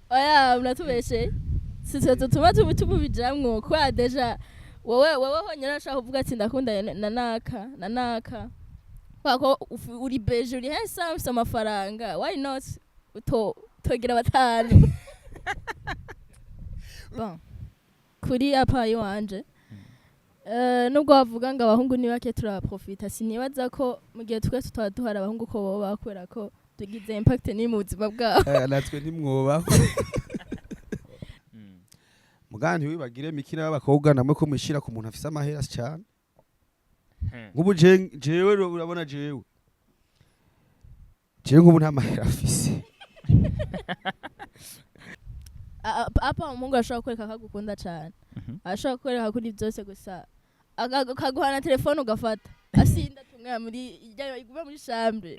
oya unatubeshe sitwe tutuma tubijamwo kwa deja wowe honyine urashaka kuvuga ati ndakunda na naka kwako uri beje uri handsome ufite amafaranga why not togira batanu bon kuri apa yiwanje nubwo bavuga ngo abahungu ni bake turaprofita sinibaza ko mu gihe twese tutaba duhari abahungu ko boba bakwera ko tugize impact ni mu buzima bwabo natwe ntimwoba mugandi wibagire mikina y'abakobwa namwe ko mwishira ku muntu afise amahera cyane nk'ubu jewe urabona jewe nk'ubu nta mahera afise apa umungu ashobora kwereka akagukunda cyane ashobora kwereka kuri byose gusa akaguhana telefone ugafata asinda tumwe muri iguma muri chambre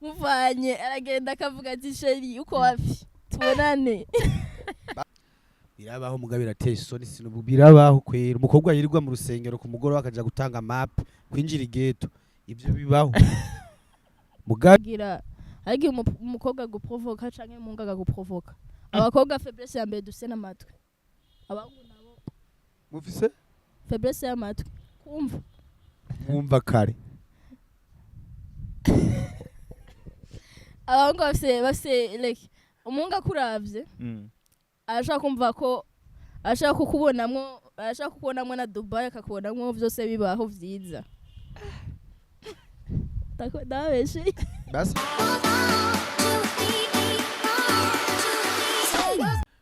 muvanye aragenda akavuga ati sheri uko wapi tubonane birabaho mugabira tesoni sinubu birabaho kwera umukobwa yirirwa mu rusengero ku mugoro akaja gutanga map kwinjira igeto ivyo bibaho mugagira ariko umukobwa guprovoka canke umunga guprovoka abakobwa faiblesse ya mbere dufise n'amatwi abahungu nabo mufise faiblesse y'amatwi kumva kare abahungu bafise like umunga kuravye ashaka kumva ko ashaka kukubonamwo na Dubai akakubonamwo vyose bibaho vyiza ndabeshe basi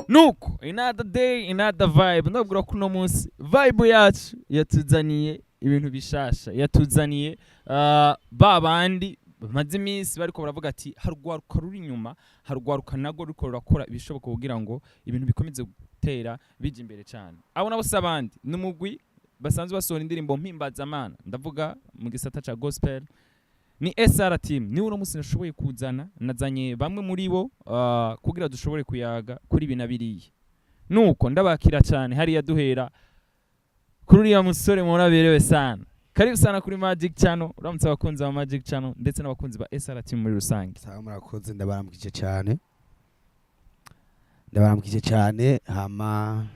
nuko another day another vibe ndabwira ko no munsi vibe yacu yatuzaniye ibintu bishasha yatuzaniye babandi bamaze iminsi bariko baravuga ati harugwaruka ruri inyuma harugwaruka nago riko rurakora ibishoboka kugira ngo ibintu bikomeze gutera bije imbere cyane abo nabo sabandi numugwi basanzwe basohora indirimbo mpimbazamana ndavuga mu gisata ca gospel ni SR team ni uno musi nashoboye kuzana nazanye bamwe muri bo kugira dushobore kuyaga kuri binabiriye nuko ndabakira cyane hari yaduhera kuri ya musore muraberewe sana karibu sana kuri Magic Channel uramutse abakunzi ba Magic Channel ndetse n'abakunzi ba SR team muri rusange sawa murakoze ndabaramukije cyane hama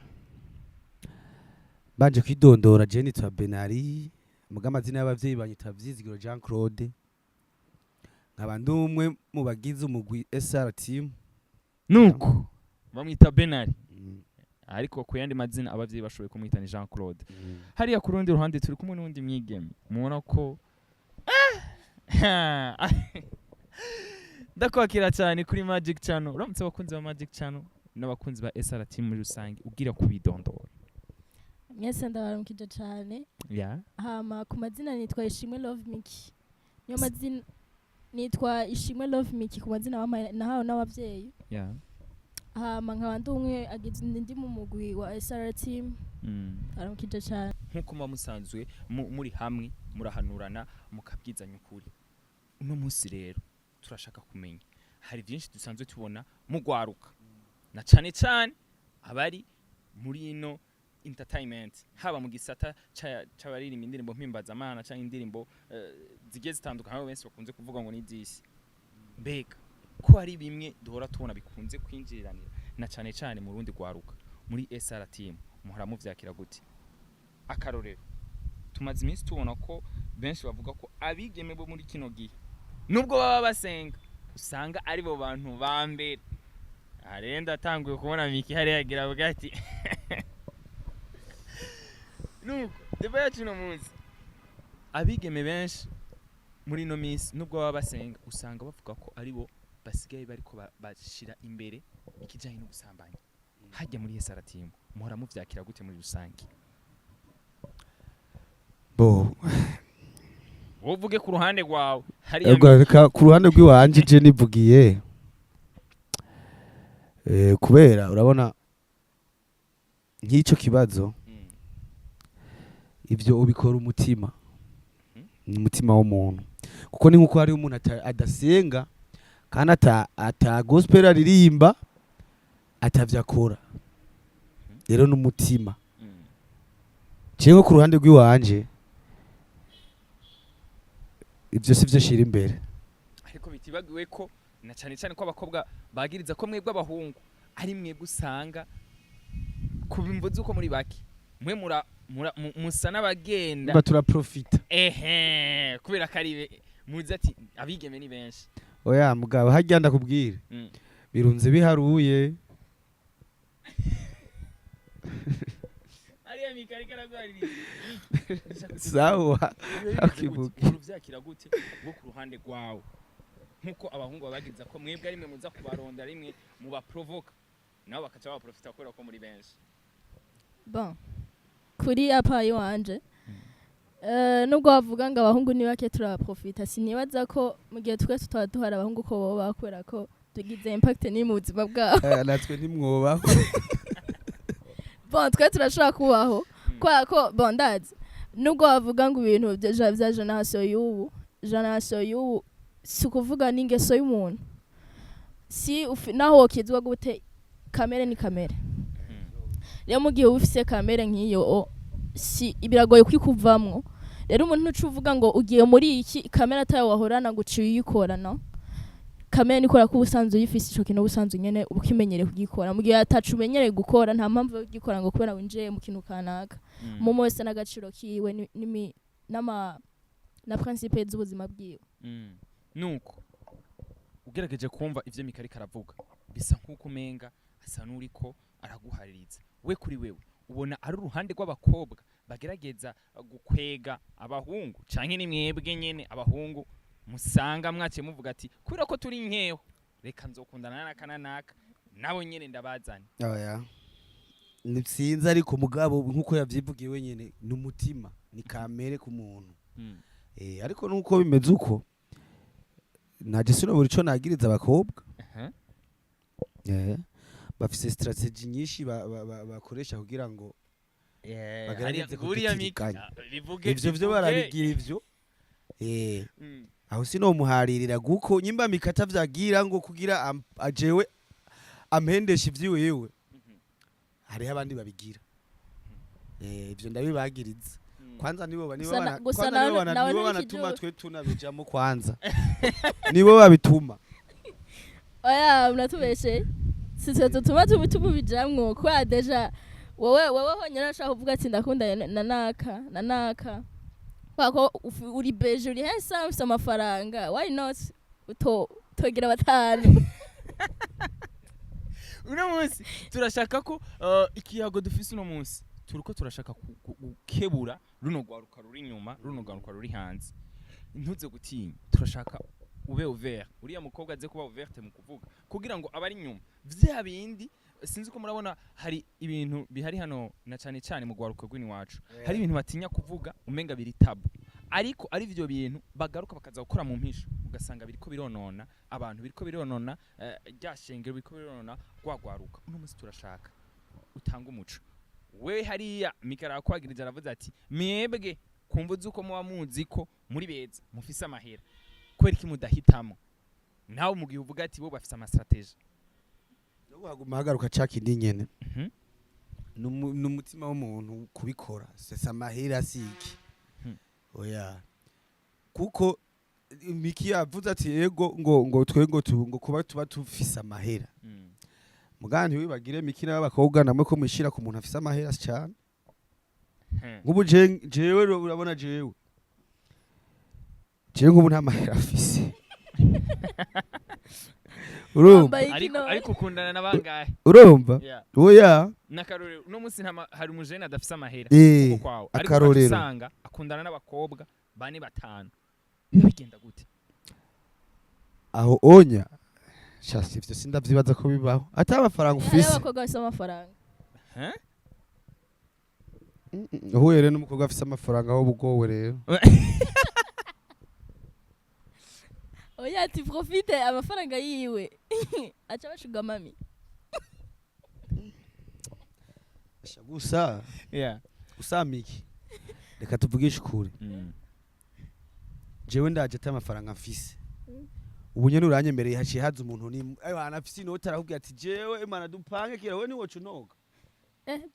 banje kwidondora Jenny twa Benari mugamazina y'abavyeyi banyita Vyizigiro Jean Claude nkabandi umwe mu bagize umugwi SR team nuko bamwita Benari ariko ku yandi mazina abavyeyi bashoboye kumwita ni Jean Claude hariya ku rundi ruhande turi kumwe n'undi mwigeme mubona ko ndakwakira cyane kuri Magic Channel uramutse abakunzi ba Magic Channel n'abakunzi ba SR team muri rusange ugira kubidondora mwese ndabaramukije cyane hama ku mazina nitwa Ishimwe Love Miki niyo mazina nitwa Ishimwe Love Miki ku mazina nahawe n'abavyeyi hama nkabandi umwe agize ndi mu mugwi wa SR team aramukije cyane nkuko musanzwe muri hamwe murahanurana mukabwizanya ukuri uno munsi rero turashaka kumenya hari byinshi dusanzwe tubona mugwaruka na cyane cyane abari muri ino entertainment haba mu gisata c'abaririmba indirimbo mpimbazamana cyangwa indirimbo zigiye zitandukanye aho benshi bakunze kuvuga ngo ni disi mbega ko hari bimwe duhora tubona bikunze kwinjiriranira na cyane cyane mu rundi gwaruka muri SR team muhora muvyakira gute akarorero tumaze iminsi tubona ko benshi bavuga ko abigeme bo muri kino gihe nubwo baba basenga usanga ari bo bantu ba mbere arenda atanguye kubona Miki hari yagira avuga ati nuko deba yacu no munsi abigeme benshi muri no minsi nubwo baba basenga usanga bavuga ko ari bo basigaye bariko bashira imbere ikijanye no gusambanya hajya muri SR team muhora muvyakira gute muri rusange bo wovuge ku ruhande rwawe hari ku ruhande rw'iwanje je nivugiye kubera urabona nk'icyo kibazo ivyo ubikora umutima umutima w'umuntu kuko ni nkuko hari umuntu adasenga kandi ata gospel aririmba atavyakora rero n'umutima cyengo ku ruhande rw'iwanje ivyo sivyo shira imbere ariko bitibagiwe ko na cyane cyane ko abakobwa bagiriza ko mwebwe abahungu ari mwebwe usanga kubimvuze uko muri baki mwe musa n'abagenda turaprofita kubera ko ari muzi ati abigeme ni benshi. Oya mugabo hajya ndakubwira birunze biharuye ariya mikari karagwarira sawa akibuka uvyakira gute bwo ku ruhande rwawe nkuko abahungu babagiza ko mwebwe ari mwe muza kubaronda rimwe mu baprovoka nabo bakaca baprofita kubera ko muri benshi. Bon kuri apayi wanje nubwo bavuga ngo abahungu ni bake turaprofita sinibaza ko mu gihe twese tutaba duhari abahungu ko bo bakwera ko tugize impact ni mu buzima bwabo natwe nimwobaho. Bon twe turashobora kubaho kwa ko bon ndazi nubwo bavuga ngo ibintu bya generation y'ubu si kuvuga n'ingeso y'umuntu si naho wokizwa gute kamere ni kamere rero mu gihe ufise kamere nk'iyo si biragoye kwikuvamwo rero umuntu ucuvuga ngo ugiye muri iki kamera tayo wahorana guciye uyikorana kamera nikora ko ubusanzwe uyifise ico kintu ubusanzwe nyene ukimenyere kugikora mu gihe atacumenyere gukora nta mpamvu yo kugikora ngo kubera winjiye mu kintu kanaka mu mose n'agaciro kiwe na principe z'ubuzima bwiwe. Nuko ugerageje kumva ivyo Mikari karavuga bisa nkuko umenga asa nuriko araguhaririza we kuri wewe ubona ari uruhande rw'abakobwa bagerageza gukwega abahungu canke ni mwebwe nyene abahungu musanga mwaciye muvuga ati kubera ko turi nkeho reka nzokundana n'akananaka nabo nyene ndabazana. Oya nipsinza ariko mugabo nkuko yavyivugiye wenyene n'umutima ni kamere ku muntu ariko nuko bimeze uko naje sino buri cyo nagiriza abakobwa bafise strategy nyinshi bakoresha kugira ngo bagerageze kutikanya ivyo byo barabigira ivyo aho sino muharirira guko nyimba mikata vyagira ngo kugira ajewe ampendesha ivyiwewe hari abandi babigira ivyo ndabibagiriza kwanza nibo banatuma twe tunabijamo kwanza nibo babituma. Oya mnatubeshe sisi tutuma bijamwo kwa deja wewe honyine ashaka kuvuga ati ndakunda nanaka kwako uri beje uri hesa ufite amafaranga why not togira batanu. Uno munsi turashaka ko ikiyago dufise uno munsi turiko turashaka gukebura runo gwaruka ruri inyuma runo gwaruka ruri hanze ntuze gutinya turashaka ube ouvert uriya mukobwa aze kuba ouverte mu kuvuga kugira ngo abari inyuma vya bindi sinzi ko murabona hari ibintu bihari hano na cyane cyane mu gwaruka rw'ini wacu hari ibintu batinya kuvuga umenga biri tabu ariko ari byo bintu bagaruka bakaza gukora mu mpisho ugasanga biriko bironona abantu biriko bironona ryashengero biriko bironona gwagwaruka uno munsi turashaka utanga umuco we hariya Mikara kwagirije aravuze ati mwebwe kumvuze uko muba muzi ko muri beza mufise amahera kwera iki mudahitamo nawe mu gihe uvuga ati bo bafise ama strategy no waguma hagaruka cakindi nyene n'umutima w'umuntu kubikora sesa amahera siki oya kuko Miki yavuze ati yego ngo twengo ngo kuba tuba tufise amahera mugandi wibagire Miki n'abakobwa namwe ko mwishira ku muntu afise amahera cyane ngubu jewe urabona jewe ngubu nta mahera afise urumva ariko kundana nabangahe urumva oya nakarore no munsi hari umujene adafise amahera kwawo ariko usanga akundana n'abakobwa 4-5 bigenda gute aho onya shasi ivyo sindavyibaza ko bibaho ata amafaranga ufise abakobwa bafise amafaranga uhuye rero n'umukobwa afise amafaranga aho bugowe rero oya ati profite amafaranga yiwe acha bashuga mami gusa Miki reka tuvugishe ukuri jewe ndaje ata amafaranga mfise ubu nyene uranyemereye haciye haza umuntu ni bana afise inota arakubwira ati jewe imana dupange kira we ni wocu noga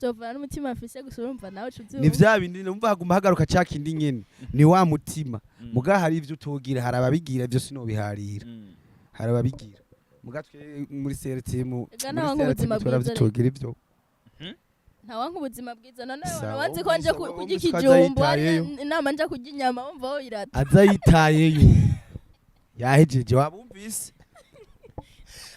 jova n'umutima afise gusa urumva nawe cuzi ni vya bindi numva haguma hagaruka cakindi nyene ni wa mutima muga hari ivyo utogira hari ababigira ivyo sino biharira hari ababigira mugatwe muri CRTM Ega naho nk'ubuzima bwiza turavyitogira ivyo ntawanka ubuzima bwiza none Sawa, wanze ko nje sawa, kurya ukaza ikijumbu yitayeyo. inama nje kurya inyama wumva wo irata aza yitayeyo yahejeje wabumvise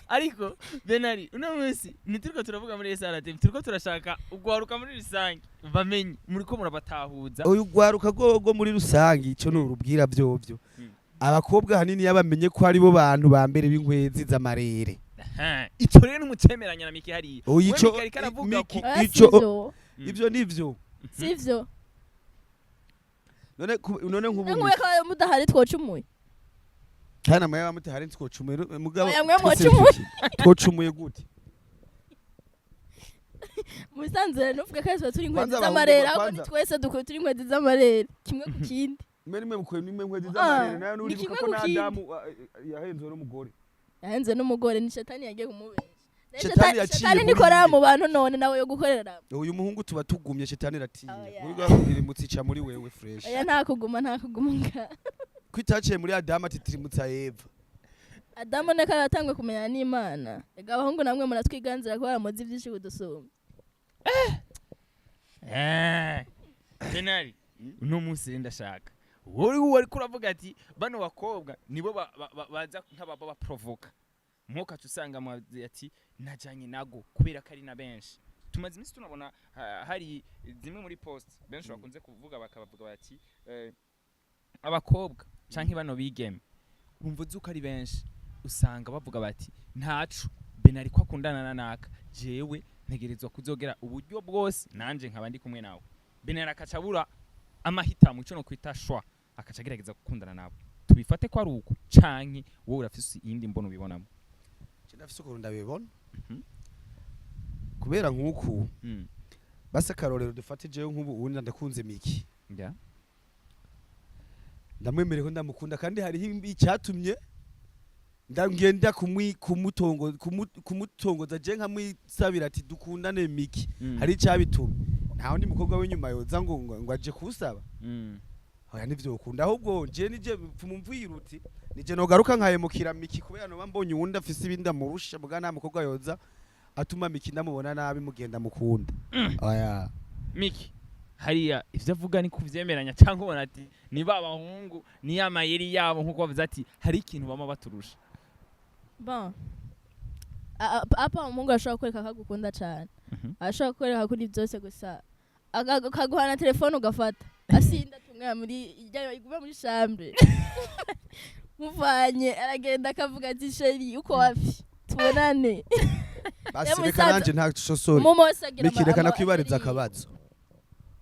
ariko Benari uno munsi nituriko turavuga muri SRTM turiko turashaka ugwaruka muri rusange bamenye muriko murabatahuza uyu gwaruka rwo muri rusangi ico nurubwira vyovyo abakobwa hanini yabamenye ko ari bo bantu ba mbere b'inkwezi z'amarere ico rero n'umucemeranya na Miki hariya ico Miki ico ivyo nivyo sivyo none nk'ubu nguye ko mudahari twocumuye kana maya bamutahari twocumuye mugabo Oya, mwe mwocumuye. twocumuye gute musanzure nuvuga ko turi inkwezi Kwanza z'amarere abahungu ahubwo kwanza. ni twese turi inkwezi z'amarere kimwe ku kindi nimwe mukwe nimwe nkwezi z'amarere nayo ni nuribuka kimwe ko ku na kindi. Adamu yahenzwe n'umugore yahenze n'umugore ni shetani yagiye kumubesha Shetani yaciye shetani muri nikorera ibi. mu bantu none nawe yo gukorera uyu muhungu tuba tugumye shetani ratinya Oya. muri iri mutsica muri wewe fresh oya nta kuguma nga kwitaciye muri Adamu ati tirimutsa Eva Adamu neka aratangwe kumenya n'Imana ega abahungu namwe muratwiganzira ko baramuzi byinshi kudusumba Benari uno munsi rero ndashaka wowe ariko uravuga ati bano bakobwa nibo baza nk'ababa baprovoka mwoka usanga mwazi ati najanye nago kubera ko ari na benshi tumaze iminsi tunabona hari zimwe muri post benshi bakunze kuvuga bakabavuga bati abakobwa canke bano bigeme bumva uko ari benshi usanga bavuga bati ntacu Benari ko akundana na naka jewe ntegerezwa kuzogera uburyo bwose nanje nkaba ndi kumwe nawe Benari akacabura amahitamo cyo no kwita shwa akacagerageza gukundana nabo tubifate ko ari uko canke wowe urafise iyindi mbono ubibonamo ndafise uko ndabibona kubera nk'uku basa karorero dufate jewe nk'ubu ubundi ndakunze Miki ndamwemere ko ndamukunda kandi hariho icyatumye ndagenda kumutongoza je nkamwisabira ati dukundane Miki hari icyabitumye ntaho ni mukobwa w'inyuma yoza ngo aje kusaba oya nivyo ukunda ahubwo je nije mumvira uti nije nogaruka nkayemukira Miki kubera no mbonye uwundi afise ibindi amurusha bwa nta mukobwa yoza atuma Miki ndamubona nabi mugenda mukunda oya Miki hariya ivyo avuga ni kuvyemeranya cyangwa ubona ati ni babahungu ni yamayeri yabo nkuko bavuze ati hari ikintu bama baturusha bon apa umungu ashobora kwereka akagukunda cyane ashobora kwereka kuri byose gusa akaguhana telefone ugafata asinda tumwe muri ijyayo igume muri chambre muvanye aragenda akavuga ati sheri uko wafi tubonane basi reka nanje nta shosori Miki reka nakwibariza akabazo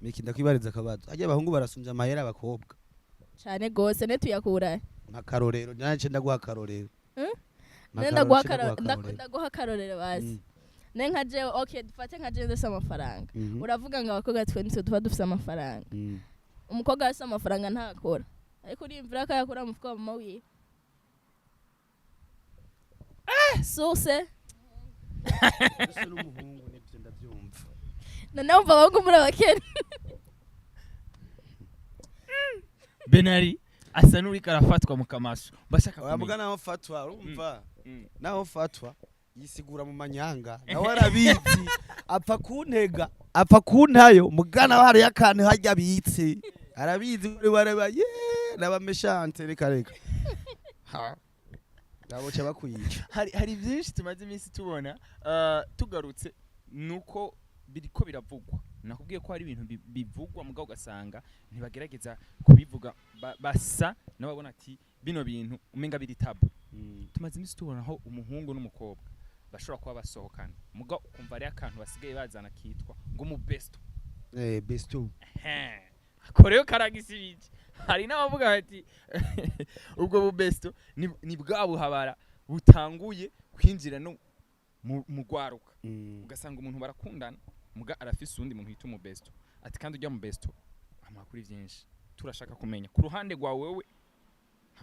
Miki ndakwibariza akabazo ajya abahungu barasumvya amahera abakobwa cyane gose ne tuyakura makarorero nanje ndaguha karorero ndaguha karorero basi ne nka je okay dufate nka je ndese amafaranga uravuga ngo abakobwa twe nitwe tuba dufise amafaranga umukobwa afise amafaranga ntakora ariko urimvira ko yakora mu fuko mama wiwe sose n'umuhungu nibyo ndabyumva nanumva abahungu muri abakene Benari asa n'uri karafatwa mu kamasho bashaka kumenya naho fatwa urumva naho fatwa yisigura mu manyanga nawe arabizi apfa kuntega apfa kuntayo mugana hari yakane hajya bitse arabizi muri bareba nabameshante reka ha ndaboca bakuyica hari byinshi tumaze iminsi tubona tugarutse nuko biriko biravugwa nakubwiye ko hari ibintu bivugwa mugabo ugasanga ntibagerageza kubivuga basa nababona ati bino bintu umenga biri tabu tumaze iminsi tubona aho umuhungu n'umukobwa bashobora kuba basohokana mugabo ukumva ari akantu basigaye bazana kitwa ngo mu besto besto akoreyo karagisibije hari n'abavuga bati ubwo bu besto ni bwa buhabara butanguye kwinjira no mu gwaruka ugasanga umuntu barakundana muga arafise undi muntu hita mu besto ati kandi ujya mu besto amakuru byinshi turashaka kumenya ku ruhande rwa wewe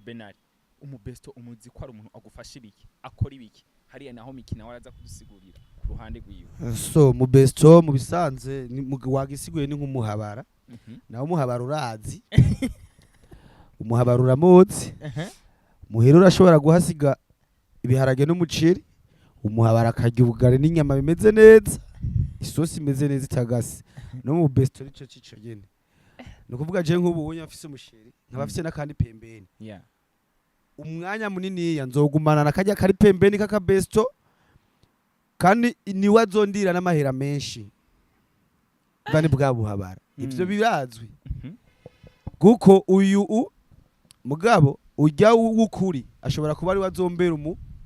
Benari umubesto umuzi ko ari umuntu agufasha ibiki akora ibiki hariya naho Miki nawe araza kudusigurira ku ruhande rwiwe so mu besto mu bisanze wagisiguye ni nk'umuhabara naho umuhabara urazi umuhabara uramuzi muhero urashobora guhasiga ibiharage n'umuceri, umuhabara akarya ubugari n'inyama bimeze neza, isosi imeze neza itagase, no mu besto nico cico nyene. Nukuvuga je nk'ubu unya afise umusheri, nkaba afise n'akandi pembeni. Umwanya munini nzogumana nakarya kari pembeni kaka besto, kandi niwe azondira n'amahera menshi. Bani bwa buhabara. Ivyo birazwi. Kuko uyu mugabo ujya w'ukuri ashobora kuba ari wazombera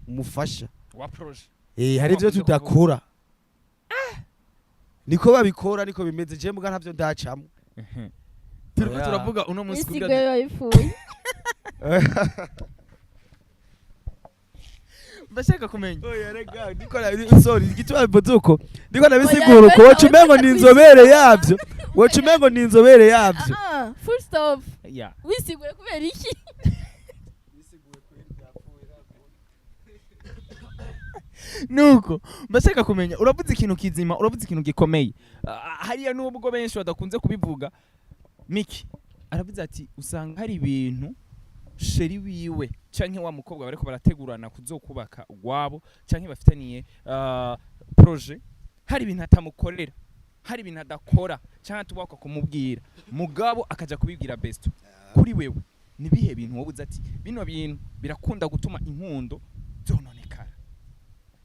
umufasha wa projet. Hari ivyo tudakora. Niko babikora niko bimeze, je muga ntavyo ndacamo. Turiko turavuga uno munsi kugira yayifuye. Bashaka kumenya. Oya rega ndiko sorry igitwa bozuko. Ndiko nabisigura ko wocumengo ni inzobere yavyo. Wocumengo ni inzobere yavyo. Full stop. Yeah. Wisiguye kubera iki? Nuko bashaka kumenya uravuze ikintu kizima, uravuze ikintu gikomeye. Hariya nubwo benshi badakunze kubivuga, Miki aravuze ati usanga hari ibintu sheri wiwe canke wa mukobwa bariko barategurana kuzokubaka gwabo canke bafitaniye projet, hari ibintu atamukorera, hari ibintu adakora canke tubaka kumubwira mugabo akaja kubibwira besto. Kuri wewe nibihe bintu wobuze ati bino bintu birakunda gutuma inkundo zononekara?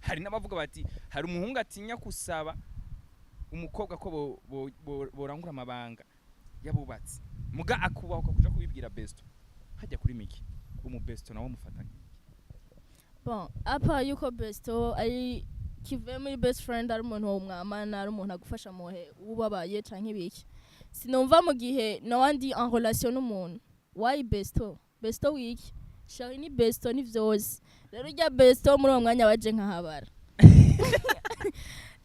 Hari n'abavuga bati hari umuhungu atinya kusaba umukobwa ko borangura amabanga yabubatse, muga akubaho kuja kubibwira besto. Hajya kuri Miki umubesto nawo mufatanye. Bon, apa yuko besto ari kive muri best friend ari umuntu wo mwamana, ari umuntu agufasha muhe ubabaye canke ibiki. Sinumva mu gihe nawandi en relation n'umuntu. Why besto? Besto wiki. Shari ni besto ni vyose. Rero ujya besto muri uwo mwanya waje nkahabara.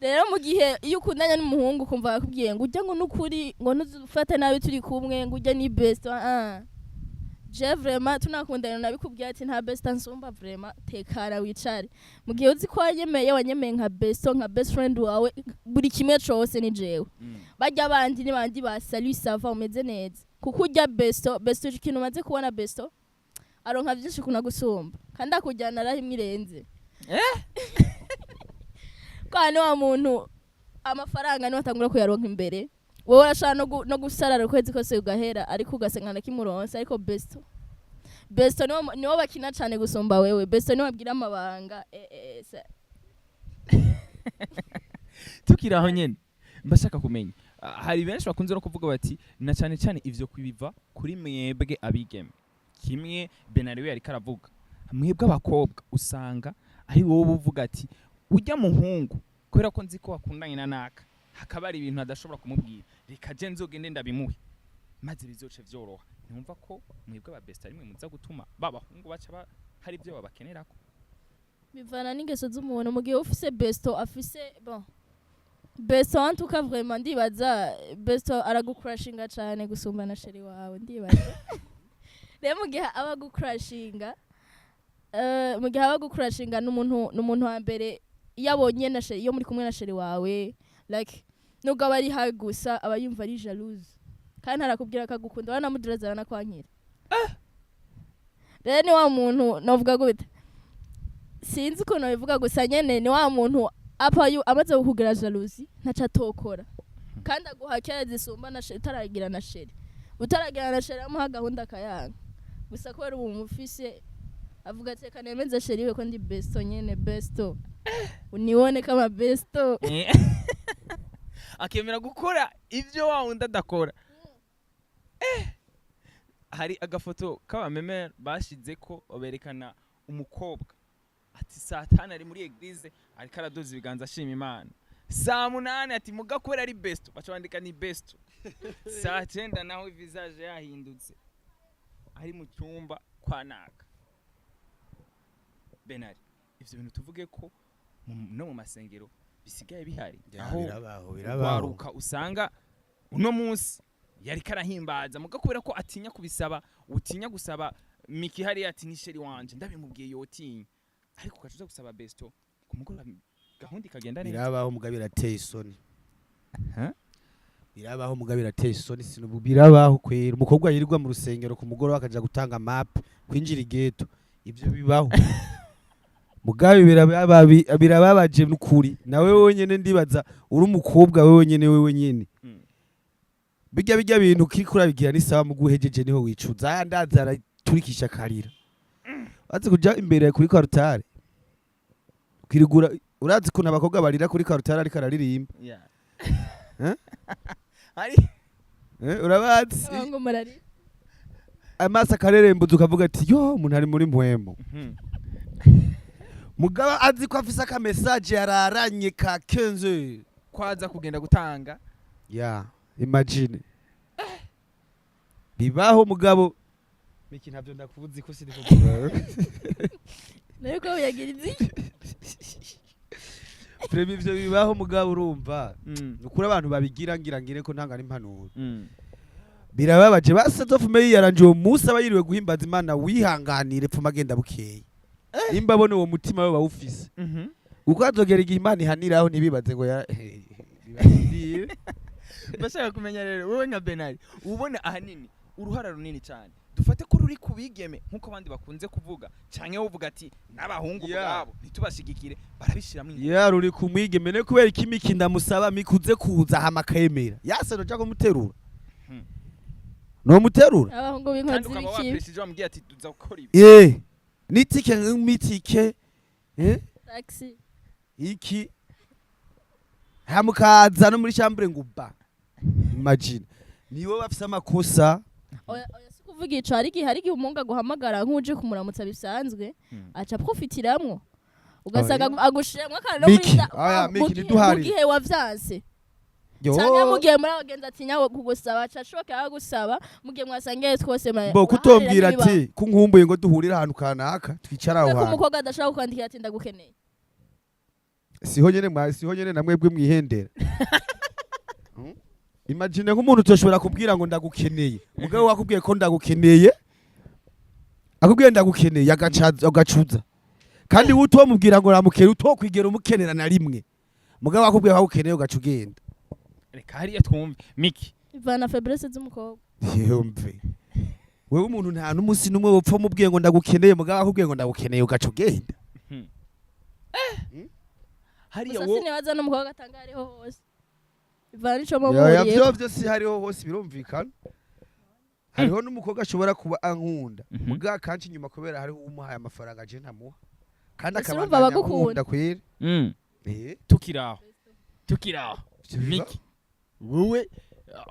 Rero mu gihe iyo ukundanya n'umuhungu kumva akubwiye ngo ujya ngo nukuri ngo nuzufate nabi turi kumwe ngo ujya ni besto. Je vraiment tunakundana nabikubwiye ati nta best nsumba vraiment tekara wicare. Mu gihe uzi ko wanyemeye nka besto nka best friend wawe buri kimwe cyose ni jewe. Bajya abandi ni bandi ba salut sava umeze neza. Kuko ujya besto ikintu maze kubona besto aronka byinshi kuna gusumba kandi akujyana rahi mwirenze. Kandi wa muntu amafaranga niwe atangura kuyaronka imbere. Wowe urashaka no gusarara ukwezi kose ugahera ariko ugasengana kimuronse, ariko besto niwo bakina cyane gusumba wewe. Besto niwo abwira amabanga. Tukiraho nyene mbashaka kumenya, hari benshi bakunze no kuvuga bati na cyane cyane ivyo kwibiva kuri mwebwe abigeme. Kimwe Benari we yari karavuga, mwebwe abakobwa usanga ari wowe uvuga ati ujya muhungu kubera ko nzi ko wakundanye na naka, hakaba ari ibintu adashobora kumubwira, reka je nzogende ndabimuhe maze bizoce vyoroha. Numva ko mwebwe aba best arimwe muza gutuma babahungu baca hari ibyo babakenerako. Bivana n'ingeso z'umuntu. Mu gihe ufise besto afise besto antuka vraiment ndibaza besto aragucrashinga cyane gusumba na sheri wawe ndibaza. Rero mu gihe abagucrashinga n'umuntu wa mbere yabonye na sheri yo muri kumwe na sheri wawe, like nubwo aba ari hagusa aba yumva ari jalouse kandi arakubwira akagukunda wanamudiraza nakwankira. Rero ni wa muntu novuga gute, sinzi ukuntu bivuga gusa nyene ni wa muntu apa amaze kukugira jalouse ntaca atokora kandi aguhakira zisumba na sheri utaragira na sheri. Utaragira na sheri amuha gahunda kayanga gusa ko ari umufise avuga ati kanemeze sheri we ko ndi besto nyene besto unione kama besto. Akemera gukora ivyo wa wundi adakora. Hari agafoto k'abameme bashize ko berekana umukobwa ati saa 5 ari muri eglise ariko aradoza ibiganza ashima Imana. Saa 8 ati muga kubera ari besto baca bandika ni besto. Saa 9 naho visage yahindutse ari mu cyumba kwa naka. Benari ivyo bintu tuvuge ko no mu masengero bisigaye bihari, aho birabaruka usanga uno munsi yari karahimbaza muga kubera ko atinya kubisaba, utinya gusaba Miki hari ati ni sheri wanje ndabimubwiye yotinya, ariko ukacuza gusaba besto kumugora gahunda ikagenda neza. Birabaho muga birateye isoni. Birabaho muga birateye isoni, sinubu birabaho kwera umukobwa yirirwa mu rusengero ku mugoro akaja gutanga map kwinjira igeto, ivyo bibaho. mugabe birababaje n'ukuri nawe wenyene ndibaza uri umukobwa wewe nyene bijya bintu kiriko urabigira ni sawa muguhejeje niho wicuza ndaza araturikisha akarira azi kuja imbere kuri karutare kwirigura urazi kuna abakobwa barira kuri karutare ariko araririmba urabazi amaso akarerembuza ukavuga ati yo umuntu ari muri mpwemo mugaba azi ko afise aka message yararanye ka 15 kwaza kugenda gutanga imagine bibaho mugabo miki ntavyo ndakuvuze ko sindi kuvuga nayo ko yagirizi Premi ivyo bibaho mugabo urumva nukuri abantu babigira ngire ko ntanga n'impanuro birababaje basazofume yiyaranje uwo musi abayiriwe guhimbaza Imana wihanganire pfuma agenda bukeye nimba abone uwo mutima we bawufise uko azogera igihe Imana ihaniraho ntibibaze ngo bibagiye bashaka kumenya rero wowe nka Benari ubona ahanini uruhara runini cyane dufate ko ruri kubigeme nkuko abandi bakunze kuvuga canke uvuga ati n'abahungu bwabo ntitubashigikire barabishiramo ruri kumwigeme ne kubera ikimiki ndamusaba mikuze kuza hama kemera yaseno cyo kumuterura no muterura abahungu b'inkozi biki president bamubwiye ati tuza gukora ibi nitike nk'imitike taxi iki hamukaza no muri chambre nguba imagine niwe bafise amakosa oya kuvuga ico hari igihe umunga guhamagara nk'uje kumuramutsa bisanzwe aca profitiramwo ugasanga agushiremwo kandi no muri gihe wavyanse cyangwa mugiye muri abagenzi ati nyawo kugusaba acashoke agusaba mugiye mwasangiye twose bo kutombwira ati kunkumbuye ngo duhurira ahantu kanaka twicara aho hantu umukobwa adashaka kwandikira ati ndagukeneye siho nyene namwebwe mwihendera imagine nk'umuntu utoshobora kubwira ngo ndagukeneye mugabo wakubwiye ko ndagukeneye akubwiye ndagukeneye agacuza kandi utomubwira ngo ramukere utokwigera umukenera na rimwe mugabo wakubwiye ko ukeneye ugacugenda reka hariya twumve Miki ivana faiblesse z'umukobwa yumve wewe umuntu nta n'umusi numwe wopfa mubwiye ngo ndagukeneye mugabo akubwiye ngo ndagukeneye ugacugenda hariya wo sinibaza n'umukobwa gatanga hariho hose ivana ico muburiye yavyo si hariho hose birumvikana hariho n'umukobwa ashobora kuba ankunda mugabo kanci nyuma kubera hariho umuhaye amafaranga je ntamuha kandi akabandanya gukunda kwira tukiraho Miki wowe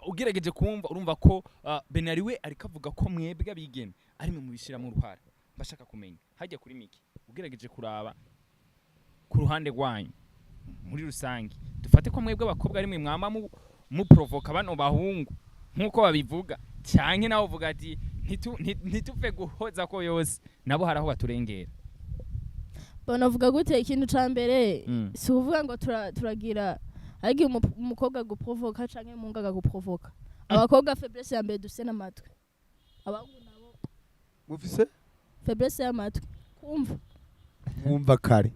ugerageje kumva urumva ko Benari we ariko avuga ko mwebwe abigeme ari mu bishira mu ruhara bashaka kumenya hajya kuri Miki ugerageje kuraba ku ruhande rwanyu muri rusangi dufate ko mwebwe abakobwa ari mwe mwama mu provoka bano bahungu nkuko babivuga cyanke nawe uvuga ati ntitufe guhoza ko yose nabo haraho baturengera banavuga gute ikintu ca mbere si uvuga ngo turagira ariko umukobwa guprovoka canke mungaga guprovoka abakobwa faiblesse ya mbere dufise n'amatwi abahungu nabo mufise faiblesse y'amatwi kumva kare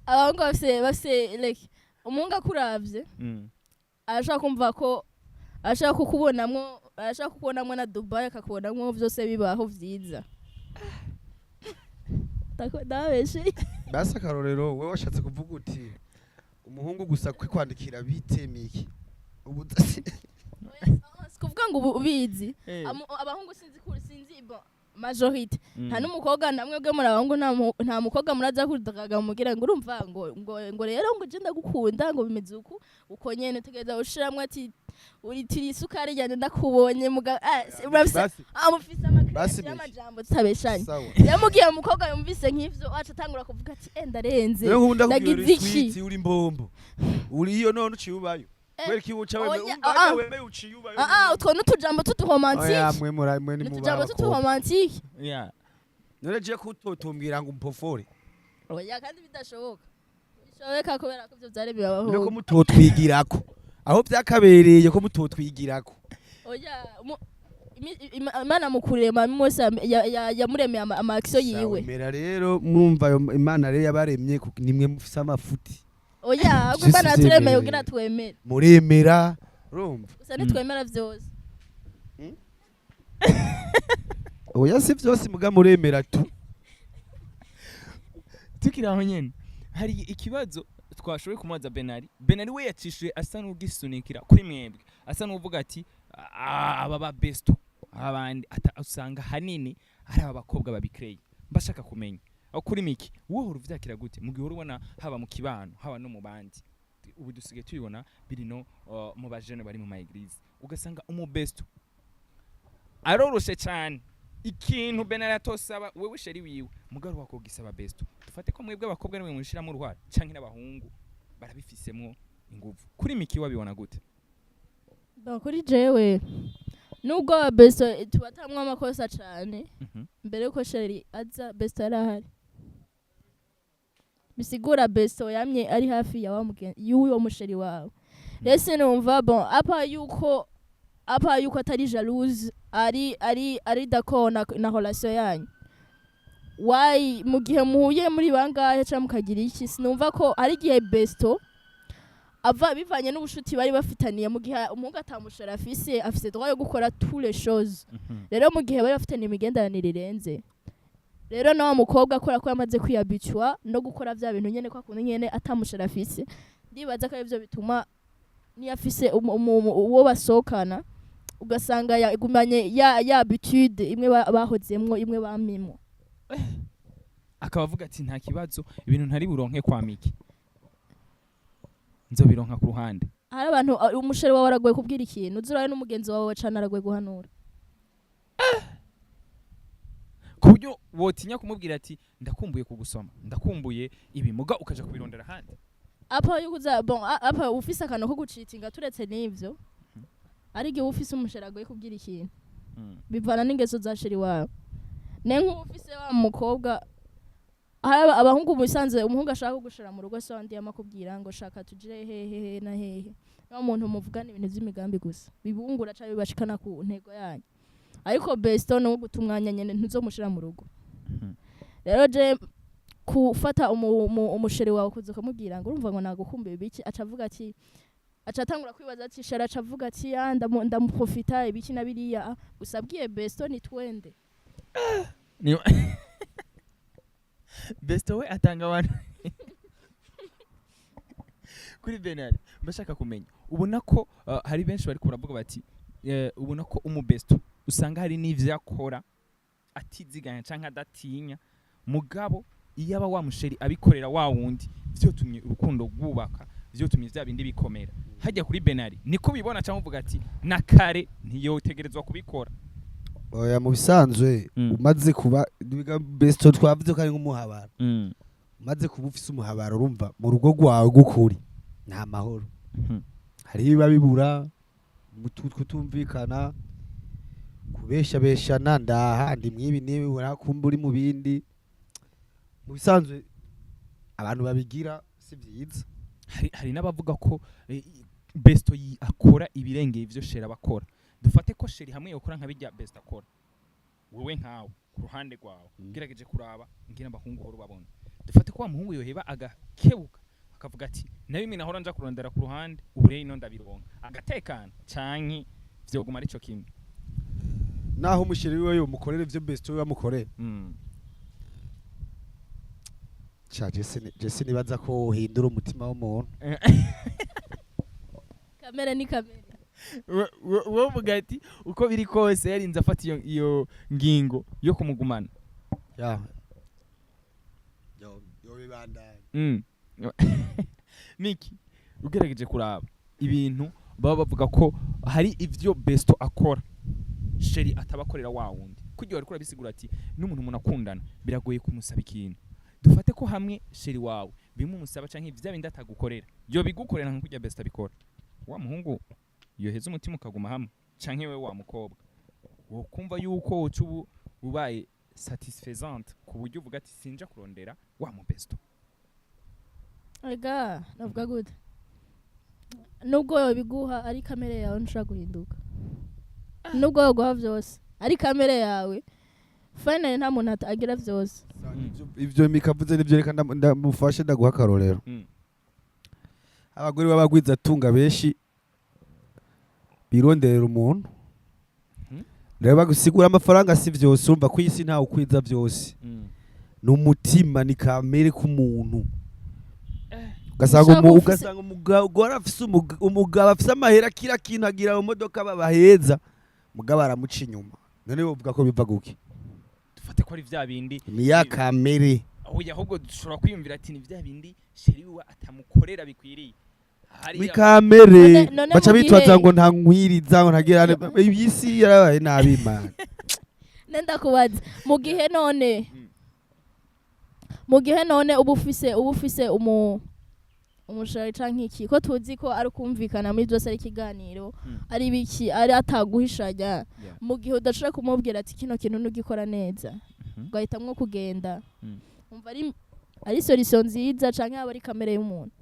abahungu bafise like umunga kuravye arashaka kumva ko arashaka kukubonamwo na Dubai akakubonamwo vyose bibaho vyiza ndabeshe basa akarorero wewe washatse kuvuga uti umuhungu gusa kwandikira bitemiki ubu kuvuga ngo ubizi abahungu sinzi majorite nta n'umukobwa namwe bwe muri abahungu nta mukobwa muraza kudaga mugira ngo urumva ngo rero ngo je ndagukunda ngo bimeze uko nyene tegeza ushiramwe ati uri tiri isukari cyane ndakubonye amufise amajambo tutabeshanye yamugiye umukobwa yumvise nk'ivyo aca atangura kuvuga ati ndarenze ndagize iki uri mbombo uri iyo none uciyubayo Welki ucha weme uchiyuba utwo n'utujambo tuturomantique mwe ni utujambo tuturomantique noreje kutotumbwira ngo umpofore oya kandi bidashoboka bishoboka kubera ko byo byari bibaho nuko mutotwigirako aho byakabereye ko mutotwigirako oya Imana mukurema mose yamuremeye amaxo yiwe mera rero mwumva Imana rero yabaremye nimwe mufise amafuti oya ubwo Imana turemeye ugira twemera muremera urumva gusa nitwemera vyose oya si vyose muga muremera tu tukiri aho nyene hari ikibazo twashoboye kumubaza Benari we yacishuye asa n'ugisunikira kuri mwebwe asa n'uvuga ati aba ba besto abandi usanga hanini hari abakobwa babikreye mbashaka kumenya aho kuri Miki wowe uruvyakira gute mu gihe urubona haba mu kibano haba no mu bandi ubu dusige tubibona biri no mu bajene bari mu ma eglise ugasanga umubesto aroroshe cyane ikintu Benari atosaba wewe sheri wiwe mugaro wako gisaba besto dufate ko mwebwe abakobwa nimwe mushiramo uruhara canke n'abahungu barabifisemo inguvu kuri Miki wabibona gute kuri jewe nubwo besto tubatamwa amakosa cyane mbere yuko sheri aza besto yarahari bisigura besto yamye ari hafi ya wa mugenzi y'uwo musheri wawe rese numva bon apa yuko atari jalouse ari d'accord na relation yanyu why mu gihe muhuye muri bangahe cyangwa mukagira iki sinumva ko ari gihe besto ava bivanye n'ubushuti bari bafitaniye mu gihe umuhungu atamushara afise droit yo gukora tous les choses rero mu gihe bari bafitaniye imigenderanire irenze rero nawe mukobwa akora ko yamaze kwiyabitua no gukora vya bintu nyene kwa kuntu nyene atamushara afise ndibaza ko ivyo bituma ni afise uwo basokana ugasanga yagumanye ya habitude imwe bahozemwo imwe bamimwo akaba avuga ati nta kibazo ibintu ntari buronke kwa Miki nzobironka ku ruhande hari abantu umusheri wawe aragoye kubwira ikintu uzuraye n'umugenzi wawe wacana aragoye guhanura kuburyo wotinya kumubwira ati ndakumbuye kugusoma ndakumbuye ibimuga ukaja kubirondera handi apa yukuza bon apa ufise akano ko gucitinga turetse n'ivyo ari gihe ufise umusheri agoye kubwira ikintu bivana n'ingeso za sheri wawe nenko ufise wa mukobwa hari abahungu musanze umuhungu ashaka kugushira mu rugo so andi yamakubwira ngo shaka tuje hehe na hehe no muntu muvugana ibintu by'imigambi gusa bibungura cha bibashikana ku ntego yanyu ariko besto no gutumwanya nyene ntuzomushira mu rugo rero je kufata umusheri wawe kuza kumubwira ngo urumva ngo nagukumbuye biki acavuga ati acatangura kwibaza ati shara acavuga ati ndamuprofita ibiki na biriya usabwiye besto ni twende besto we atanga abantu kuri Benari mbashaka kumenya ubona ko hari benshi bari kuravuga bati ubona ko umubesto usanga hari n'ivyo akora atiziganya canke adatinya mugabo iyo aba wa musheri abikorera wa wundi vyotumye urukundo rwubaka vyotumye vya bindi bikomera hajya kuri Benari niko bibona cyangwa uvuga ati na kare ntiyotegerezwa kubikora oya mu bisanzwe umaze kuba besto twavuze ko ari nk'umuhabara umaze kuba ufise umuhabara urumva mu rugo rwawe gukuri nta mahoro hari biba bibura kutumvikana kubeshabeshana ndahandi mwibi nibi urakumba uri mu bindi mu bisanzwe abantu babigira si byiza hari n'abavuga ko besto akora ibirengeye ivyo shera bakora dufate ko sheri hamwe yokora nka bijya besto akora wewe nkawe ku ruhande rwawe ngerageje kuraba ngira abahungu horo babona dufate ko wa muhungu yoheba agakebuka akavuga ati nabi mimi nahora nja kurondera ku ruhande ubure ino ndabironka agatekana canke vyoguma arico kimwe naho umusheri wiwe yomukorera ivyo besto wiwe amukorera Jesse nibaza ko uhindura umutima w'umuntu kamera ni kamera wo bugati uko biri kose yarinze afata iyo ngingo yo kumugumana yo bibandanye Miki ugerageje kuraba ibintu baba bavuga ko hari ivyo besto akora sheri atabakorera wa wundi kugiye ari kura bisigura ati n'umuntu munakundana biragoye kumusaba ikintu dufate ko hamwe sheri wawe bimwe umusaba canke ivya bindi atagukorera yo bigukorera nka kujya besto abikora wa muhungu yoheza umutima ukaguma hamwe canke we wa mukobwa wo kumva yuko ucu ubaye satisfaisante ku buryo uvuga ati sinja kurondera wa mu besto ega navuga gute nubwo biguha ari kamera yawe nshaka guhinduka nubwo yoguha vyose ari kamera yawe finally nta muntu agira vyose ivyo mikavuze nivyo reka ndamufashe ndaguha akarorero abagore babagwiza tunga benshi bironderera umuntu reba gusigura amafaranga si vyose urumva ku isi ntawe ukwiza vyose n'umutima ni kamere k'umuntu ugasanga umugabo afise amahera kira kintu agira mu modoka babaheza mugabo aramuca inyuma none wovuga ko biva guki dufate ko ari vya bindi ni ya kamere oya ahubwo dushobora kwiyumvira ati ni vya bindi sheri we atamukorera bikwiriye ni kamere baca bitwaza ngo nta nkwiriza ngo ntagira isi yarabaye nabi Imana nenda kubaza mu gihe none ubu ufise umushari canke iki ko tuzi ko ari kumvikana muri byose ari ikiganiro ari biki ari ataguhishanya mu gihe udashaka kumubwira ati kino kintu nugikora neza ugahitamwo kugenda umva ari solution nziza canke aba ari kamere y'umuntu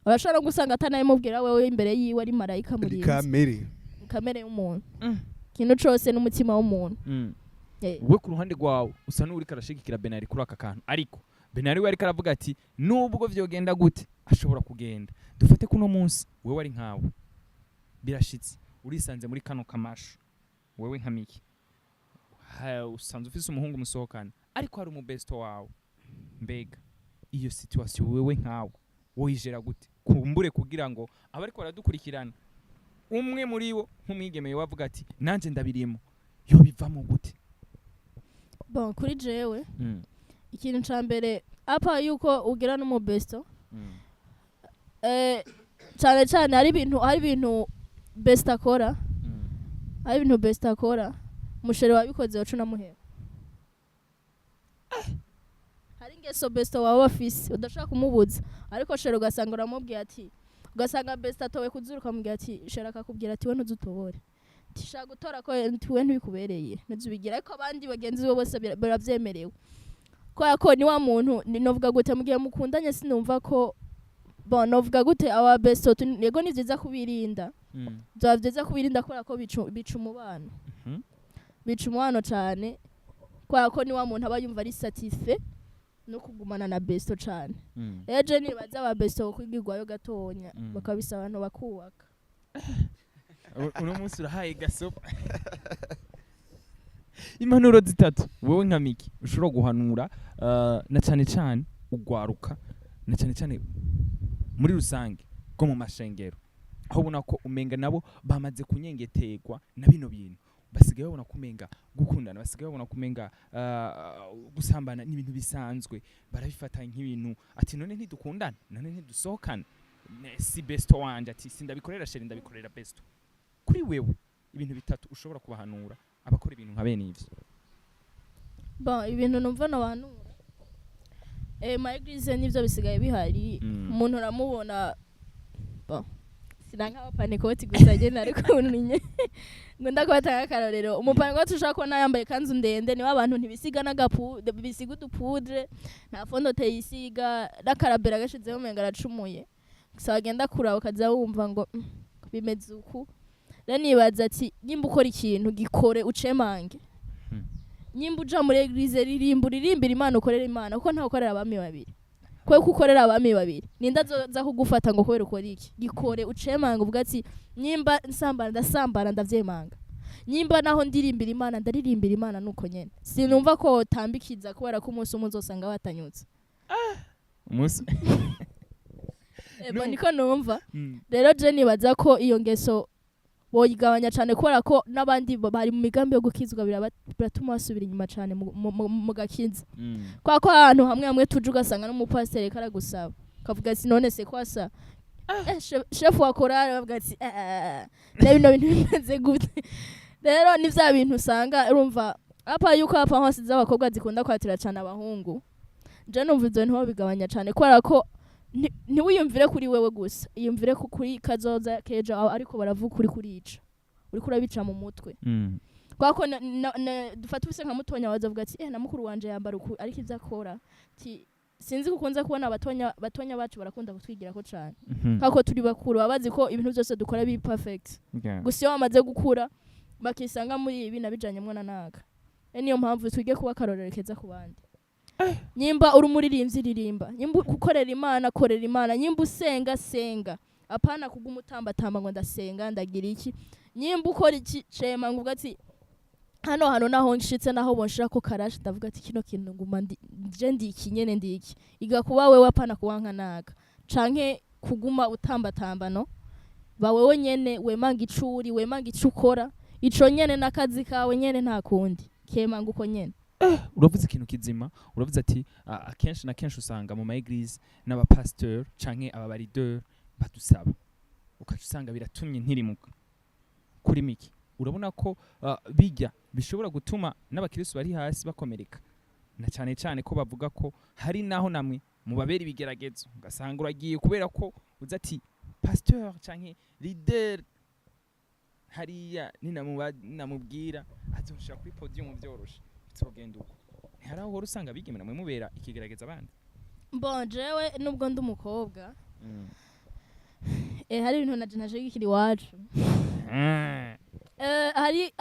abashobora gusanga atanayimubwira wewe imbere yiwe ari marayika muri kamere y'umuntu kintu cose n'umutima w'umuntu we ku ruhande rwawe usa n'uri karashigikira Benari kuri aka kantu ariko Benari we ari karavuga ati nubwo vyogenda gute ashobora kugenda dufate kuno munsi wewe ari nkawe birashitse urisanze muri kano kamasho wewe nka Miki usanze ufise umuhungu musohokana ariko hari umubesto wawe mbega iyo situation wewe nkawe woyijera gute kumbure kugira ngo abariko baradukurikirana umwe muri bo nk'umwigeme wavuga ati nanje ndabirimo yo bivamo gute bon kuri jewe ikintu ca mbere apa yuko ugira n'umubesto cyane hari ibintu best akora musheri wabikoze wacu namuhera hari ingeso best wawe afise udashaka kumubuza ariko sheri ugasanga uramubwiye ati ugasanga best atowe kuzuruka mubwiye ati sheri akakubwira ati we ntuzutobore tishaka gutora ko we ntibikubereye ntuzubigira ariko abandi bagenzi bo bose baravyemerewe ko ni wa muntu novuga gute mugihe mukundanye sinumva ko bon novuga gute aba besto yego ni vyiza kubirinda bya vyiza kubirinda kubera ko bica umubano bica umubano cane kubera ko ni wa muntu aba yumva ari satisfait no kugumana na besto cane eje nibaza aba besto kwigirwayo gatonya bakabisa abantu bakubaka uno munsi urahaye gasopa impanuro zitatu wowe nka Miki ushobora guhanura na cyane ugwaruka na cyane muri rusange ko mu mashengero aho ubona ko umenga nabo bamaze kunyengetegwa na bino bintu basigaye babona kumenga gukundana basigaye babona kumenga gusambana n'ibintu bisanzwe barabifata nk'ibintu ati none ntidukundana none ntidusohokana si besto wanje ati sindabikorera sheri ndabikorera besto kuri wewe ibintu bitatu ushobora kubahanura abakora ibintu nka bene ivyo bon ibintu numva nabanura my eglise nivyo bisigaye bihari umuntu uramubona bon sinanga abapanikoti gusa je ariko ununye ngo ndakwatanga akarorero umupanikoti ushaka ko nayambaye kanzu ndende niba abantu ntibisiga n'agapu bisiga udupudre nta fondo teyisiga n'akarabera gashizeho umenga aracumuye gusa bagenda kuraba ukaza wumva ngo bimeze uku rero nibaza ati nimba ukora ikintu gikore ucemange nimba uja muri eglise ririmbira Imana ukorera Imana kuko nta ukorera abami babiri kwe kukorera abami babiri ninda za kugufata ngo kubera ukora iki gikore ucemange uvuga ati nimba ndasambana ndavyemanga nimba naho ndirimbira Imana ndaririmbira Imana nuko nyene sinumva ko tambikiza kubera ko umunsi umwe uzosanga watanyutse umunsi niko numva rero je nibaza ko iyo ngeso boyigabanya cyane kubera ko n'abandi bari mu migambi yo gukizwa biratuma basubira inyuma cyane mu gakiza kwa ko ahantu hamwe tuje ugasanga n'umupasiteri karagusaba kavuga ati none se kwasa chef wa korali bavuga ati bino bintu bimeze gute rero ni vya bintu usanga urumva apa yuko apa hose z'abakobwa zikunda kwatira cyane abahungu je numva ivyo ntiho bigabanya cyane kubera ko ntiwiyumvire kuri wewe gusa iyumvire kuri kazoza kejo ariko baravuga kuri kurica uri kurabica mu mutwe kwako dufata ubuse nka mutonya wazavuga ati na mukuru wanje yambara uku ariko ivyakora ti sinzi kukunza kubona batonya bacu barakunda kutwigira ko cyane kako turi bakuru babazi ko ibintu byose dukora bi perfect gusa iyo bamaze gukura bakisanga muri ibi nabijanye mwana naga niyo mpamvu twige kuba karorerekeza ku bandi nyimba uri umuririmbyi ririmba nyimba ukorera Imana korera Imana nyimba senga apana kugumutambatamba ngo ndasenga ndagira iki nyimba ukora iki cema ngo ugati hano naho nshitse naho bonshira ko karashi ndavuga ati kino kintu nguma je ndiki nyene ndiki igakuba wewe apana kuwanka naga canke kuguma utambatamba no ba wewe nyene wemanga icuri wemanga icukora ico nyene nakazi kawe nyene nta kundi kemanga uko nyene uravuze ikintu kizima uravuze ati akenshi na kenshi usanga mu maeglise n'abapasteur canke ababarideur badusaba ukacusanga biratumye ntirimuka kuri miki urabona ko bijya bishobora gutuma n'abakristo bari hasi bakomereka na cyane ko bavuga ko hari naho namwe mu babera ibigeragezo ugasanga uragiye kubera ko uza ati pasteur canke leader hariya ninamubwira azoshaka kuri podium byoroshe bitogenda uko hari aho usanga bigimena mwe mubera ikigerageza abandi jewe nubwo ndi umukobwa hari ibintu naje gikiri wacu hari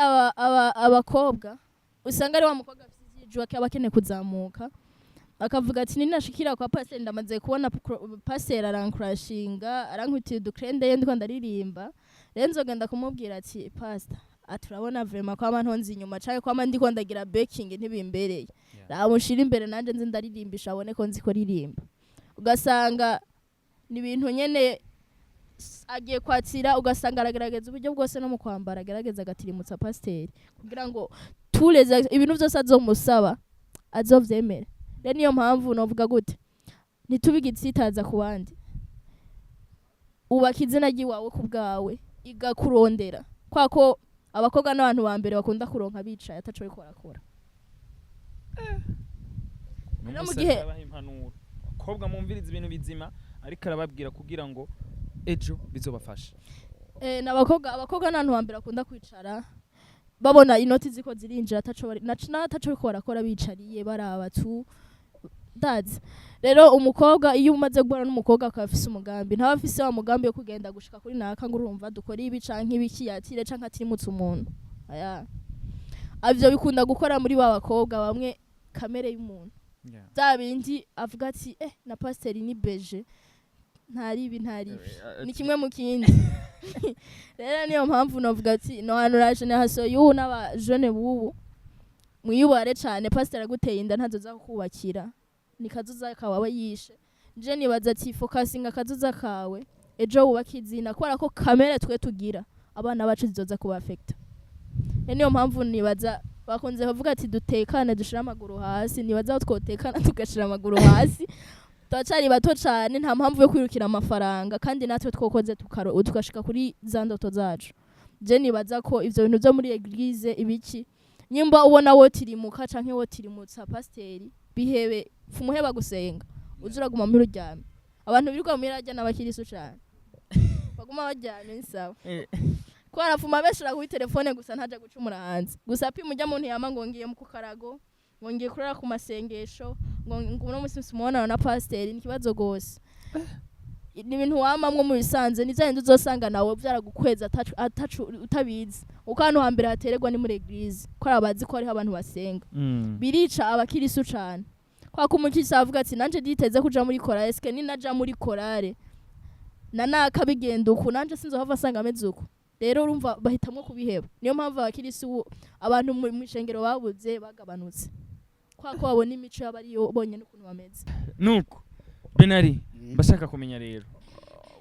abakobwa usanga ari wa mukobwa afite ijwi akeneye kuzamuka akavuga ati ninashikira kwa pasteur ndamaze kubona pasteur arankurashinga arankutira dukrende ye ndiko ndaririmba rero nzogenda kumubwira ati pastor aturabona vraiment kwa mantonzi inyuma caye kwa ndiko ndagira backing ntibimbereye ramushira imbere nanje nzi ndaririmbisha abone ko nzi ko ririmba ugasanga ni ibintu nyene agiye kwatira ugasanga aragerageza uburyo bwose no mu kwambara agerageza agatirimutsa pasteur kugira ngo tureze ibintu byose azomusaba azovyemera rero niyo mpamvu novuga gute ntitubigitsitaza ku bandi ubaka izina ry'iwawe ku bwawe igakurondera kwako abakobwa n'abantu ba mbere bakunda kuronka bicaye ataco ariko barakora no mu gihe abakobwa mumviriza ibintu bizima ariko arababwira kugira ngo ejo bizobafasha abakobwa n'abantu ba mbere bakunda kwicara babona inoti ziko zirinjira ataco ariko barakora bicariye baraba tu dads rero umukobwa iyo umaze guhura n'umukobwa akafise umugambi nta bafise wa mugambi yo kugenda gushika kuri naka ngo urumva dukora ibi canke ibiki yatire canke atirimutse umuntu avyo bikunda gukora muri ba bakobwa bamwe kamere y'umuntu bindi avuga ati na pasteur ni beje ntaribi ni kimwe mu kindi rero niyo mpamvu novuga ati no hano raje ne haso y'ubu n'aba jeune bubu mwiyubare cane pasteur aguteye inda ntazoza kubakira nikazuza kawe yishe je nibaza ati focusinga kazuza kawe ejo wubakizina kubera ko kamere twe tugira abana bacu zizoza kuba affect niyo mpamvu nibaza bakonze bavuga ati dutekane dushira amaguru hasi nibaza aho twotekana tugashira amaguru hasi twacari bato cyane nta mpamvu yo kwirukira amafaranga kandi natwe twokoze tukashika kuri za ndoto zacu je nibaza ko ivyo bintu byo muri eglise ibiki nyimba ubona wo tirimuka canke wo tirimutsa pasteur bihebe fumuheba gusenga uzuraguma muri ryame abantu birirwa muri rajya n'abakirisu cyane baguma bajyanye nsawa kwara fuma beshira ku telefone gusa ntaje gucumura hanze gusa pi mujya muntu yama ngongiye mu kukarago ngongiye kurara ku masengesho ngo no musi mubonana na pasteur ni kibazo gose ni ibintu wamamwe mu bisanze nizanye uzosanga nawe byaragukweza atacu utabizi ukantu hambere hatererwa ni muri eglise ko abazi ko ari abantu basenga birica abakirisu cyane kwa kumukisa avuga ati nanje diteze kuja muri chorale eske ni naja muri chorale naka bigenda uko nanje sinzo hava sanga ameze uko rero urumva bahitamwe kubiheba niyo mpamvu abakirisu abantu mu ishengero babuze bagabanutse kwa ko babona imico y'abari bonye n'ukuntu bameze nuko Benari bashaka kumenya rero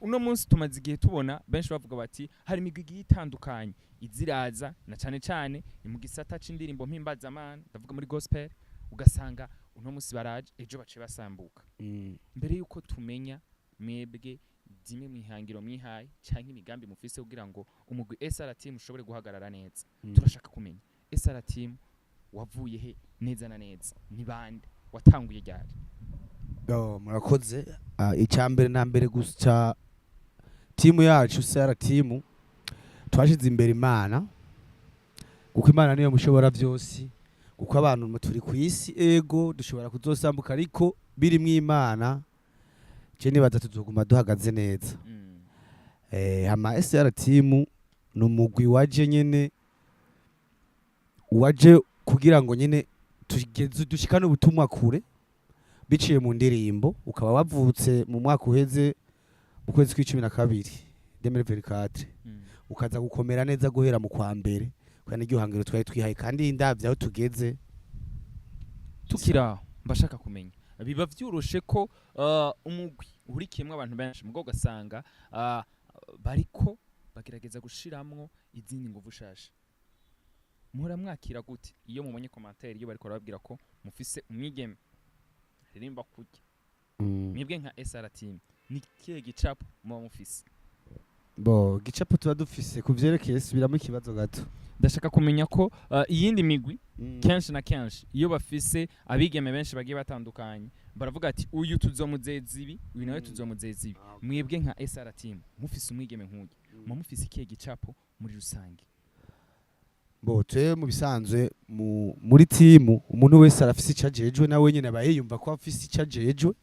uno munsi tumaze igihe tubona benshi bavuga bati hari imigigi itandukanye iziraza na cyane mu gisata c'indirimbo mpimbazamana ndavuga muri gospel ugasanga uno munsi baraje ejo bace basambuka mbere yuko tumenya mwebwe zimwe mwihangiro mwihaye cyangwa imigambi mufise kugira ngo umugwi SR team ushobore guhagarara neza turashaka kumenya SR team wavuye he neza na neza ni bande watanguye ryari murakoze icambere na mbere gusa timu yacu SR team twashize imbere Imana kuko Imana niyo mushobora byose kuko abantu turi ku isi ego dushobora kuzosambuka ariko biri mu Imana je nibaza tuzoguma duhagaze neza hama SR team numugwi waje nyene waje kugira ngo nyene tugeze dushikane ubutumwa kure biciye mu ndirimbo ukaba wavutse mu mwaka uheze mu kwezi kwa 12 2024 ukaza gukomera neza guhera mu kwa mbere kwa n'iryo hangiro twari twihaye kandi indavye aho tugeze tukiraho mbashaka kumenya biba vyoroshe ko umugwi urikiyemwe abantu benshi mugo gasanga bariko bagerageza gushiramwo izindi nguvu shasha muhora mwakira gute iyo mubonye commentaire iyo bariko barabwira ko mufise umwigeme ririmba kurya mwebwe nka SR team ni kihe gicapo muba mufise gicapo tuba dufise kuvyerekeye subiramo ikibazo gato ndashaka kumenya ko iyindi migwi kenshi na kenshi iyo bafise abigeme benshi bagiye batandukanye baravuga ati uyu tuzomuzeza ibi uyu nawe tuzomuzeza ibi mwebwe nka SR team mufise umwigeme nk'uyu mufise ikihe gicapo muri rusange twe mu bisanzwe muri timu umuntu wese arafise icajejwe nawe nyene abaye yumva ko afise icajejwe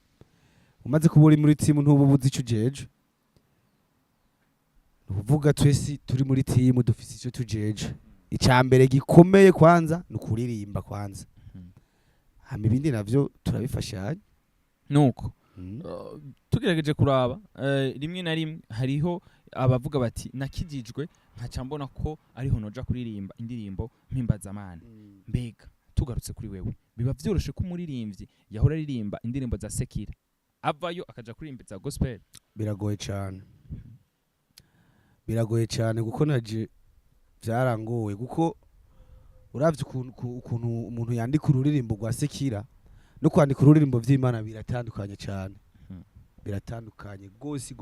umaze kuba uri muri timu ntuba ubuze ico ujejwe nukuvuga twese turi muri timu dufise ico tujejwe icambere gikomeye kwanza nukuririmba kwanza hama ibindi navyo turabifashanya nuko tugerageje kuraba rimwe na rimwe hariho abavuga bati nakijijwe nkaca mbona ko ariho noja kuririmba indirimbo mpimbazamana mbega tugarutse kuri wewe biba vyoroshe ko umuririmbyi yahora aririmba indirimbo za sekira avayo akaja kuririmba za gospel biragoye cyane kuko naje byarangoye kuko uravye ukuntu umuntu yandika ururirimbo rwa sekira no kwandika ururirimbo vy'Imana biratandukanye cyane biratandukanye gose